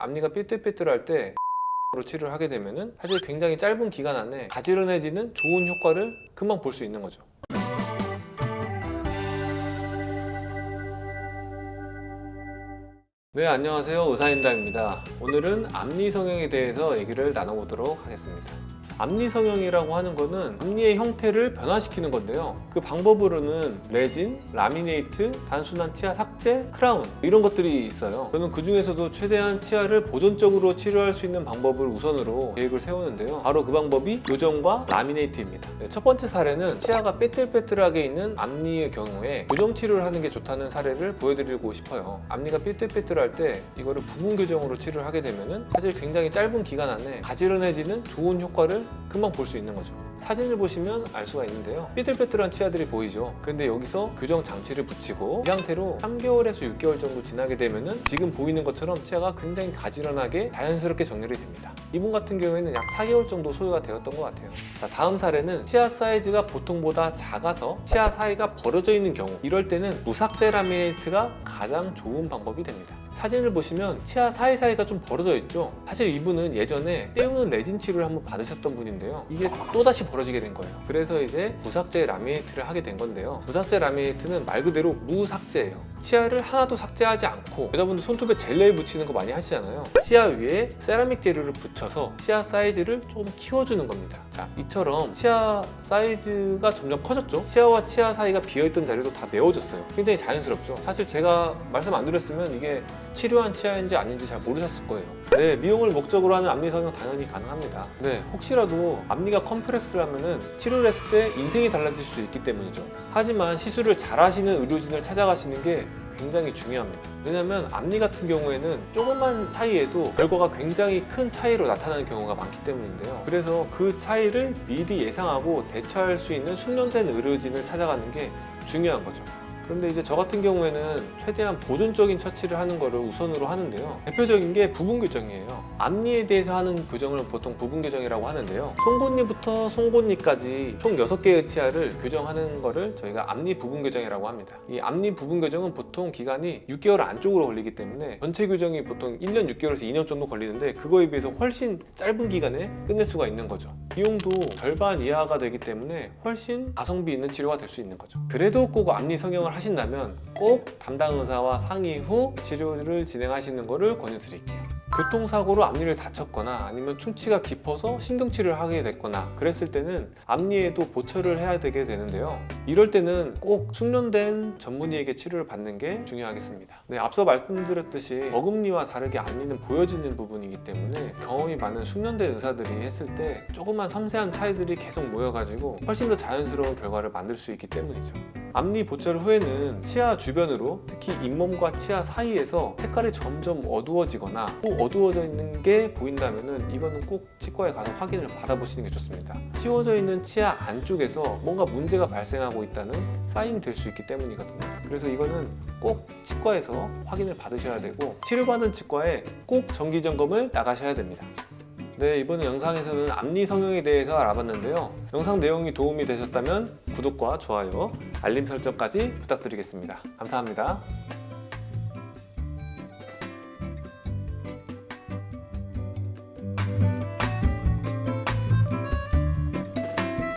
앞니가 삐뚤삐뚤할 때 로 치료를 하게 되면은 사실 굉장히 짧은 기간 안에 가지런해지는 좋은 효과를 금방 볼 수 있는 거죠. 네, 안녕하세요. 의사인당입니다. 오늘은 앞니 성형에 대해서 얘기를 나눠보도록 하겠습니다. 앞니 성형이라고 하는 거는 앞니의 형태를 변화시키는 건데요. 그 방법으로는 레진, 라미네이트, 단순한 치아 삭제, 크라운 이런 것들이 있어요. 저는 그 중에서도 최대한 치아를 보존적으로 치료할 수 있는 방법을 우선으로 계획을 세우는데요. 바로 그 방법이 교정과 라미네이트입니다. 첫 번째 사례는 치아가 삐뚤빼뚤하게 있는 앞니의 경우에 교정 치료를 하는 게 좋다는 사례를 보여드리고 싶어요. 앞니가 삐뚤빼뚤할 때 이거를 부분 교정으로 치료를 하게 되면은 사실 굉장히 짧은 기간 안에 가지런해지는 좋은 효과를 금방 볼 수 있는 거죠. 사진을 보시면 알 수가 있는데요. 삐뚤빼뚤한 치아들이 보이죠. 그런데 여기서 교정 장치를 붙이고 이 상태로 3개월에서 6개월 정도 지나게 되면은 지금 보이는 것처럼 치아가 굉장히 가지런하게 자연스럽게 정렬이 됩니다. 이분 같은 경우에는 약 4개월 정도 소요가 되었던 것 같아요. 자, 다음 사례는 치아 사이즈가 보통보다 작아서 치아 사이가 벌어져 있는 경우, 이럴 때는 무삭제 라미네이트가 가장 좋은 방법이 됩니다. 사진을 보시면 치아 사이사이가 좀 벌어져 있죠. 사실 이분은 예전에 떼우는 레진 치료를 한번 받으셨던 분인데요. 이게 또다시 벌어지게 된 거예요. 그래서 이제 무삭제 라미네이트를 하게 된 건데요. 무삭제 라미네이트는 말 그대로 무삭제예요. 치아를 하나도 삭제하지 않고, 여자분들 손톱에 젤레 붙이는 거 많이 하시잖아요. 치아 위에 세라믹 재료를 붙여서 치아 사이즈를 조금 키워주는 겁니다. 자, 이처럼 치아 사이즈가 점점 커졌죠. 치아와 치아 사이가 비어있던 자리도 다 메워졌어요. 굉장히 자연스럽죠. 사실 제가 말씀 안 드렸으면 이게 치료한 치아인지 아닌지 잘 모르셨을 거예요. 네, 미용을 목적으로 하는 앞니 성형 당연히 가능합니다. 네, 혹시라도 앞니가 컴플렉스라면은 치료를 했을 때 인생이 달라질 수 있기 때문이죠. 하지만 시술을 잘 하시는 의료진을 찾아가시는 게 굉장히 중요합니다. 왜냐면 앞니 같은 경우에는 조그만 차이에도 결과가 굉장히 큰 차이로 나타나는 경우가 많기 때문인데요. 그래서 그 차이를 미리 예상하고 대처할 수 있는 숙련된 의료진을 찾아가는 게 중요한 거죠. 그런데 이제 저 같은 경우에는 최대한 보존적인 처치를 하는 거를 우선으로 하는데요. 대표적인 게 부분 교정이에요. 앞니에 대해서 하는 교정을 보통 부분 교정이라고 하는데요. 송곳니부터 송곳니까지 총 6개의 치아를 교정하는 거를 저희가 앞니 부분 교정이라고 합니다. 이 앞니 부분 교정은 보통 기간이 6개월 안쪽으로 걸리기 때문에 전체 교정이 보통 1년 6개월에서 2년 정도 걸리는데 그거에 비해서 훨씬 짧은 기간에 끝낼 수가 있는 거죠. 비용도 절반 이하가 되기 때문에 훨씬 가성비 있는 치료가 될 수 있는 거죠. 그래도 꼭 앞니 성형을 하신다면 꼭 담당 의사와 상의 후 치료를 진행하시는 것을 권유드릴게요. 교통사고로 앞니를 다쳤거나 아니면 충치가 깊어서 신경치료를 하게 됐거나 그랬을 때는 앞니에도 보철을 해야 되게 되는데요. 이럴 때는 꼭 숙련된 전문의에게 치료를 받는 게 중요하겠습니다. 네, 앞서 말씀드렸듯이 어금니와 다르게 앞니는 보여지는 부분이기 때문에 경험이 많은 숙련된 의사들이 했을 때 조그만 섬세한 차이들이 계속 모여가지고 훨씬 더 자연스러운 결과를 만들 수 있기 때문이죠. 앞니 보철 후에는 치아 주변으로, 특히 잇몸과 치아 사이에서 색깔이 점점 어두워지거나 또 어두워져 있는 게 보인다면 이거는 꼭 치과에 가서 확인을 받아보시는 게 좋습니다. 치워져 있는 치아 안쪽에서 뭔가 문제가 발생하고 있다는 사인이 될 수 있기 때문이거든요. 그래서 이거는 꼭 치과에서 확인을 받으셔야 되고 치료받은 치과에 꼭 정기 점검을 나가셔야 됩니다. 네, 이번 영상에서는 앞니 성형에 대해서 알아봤는데요. 영상 내용이 도움이 되셨다면 구독과 좋아요, 알림 설정까지 부탁드리겠습니다. 감사합니다.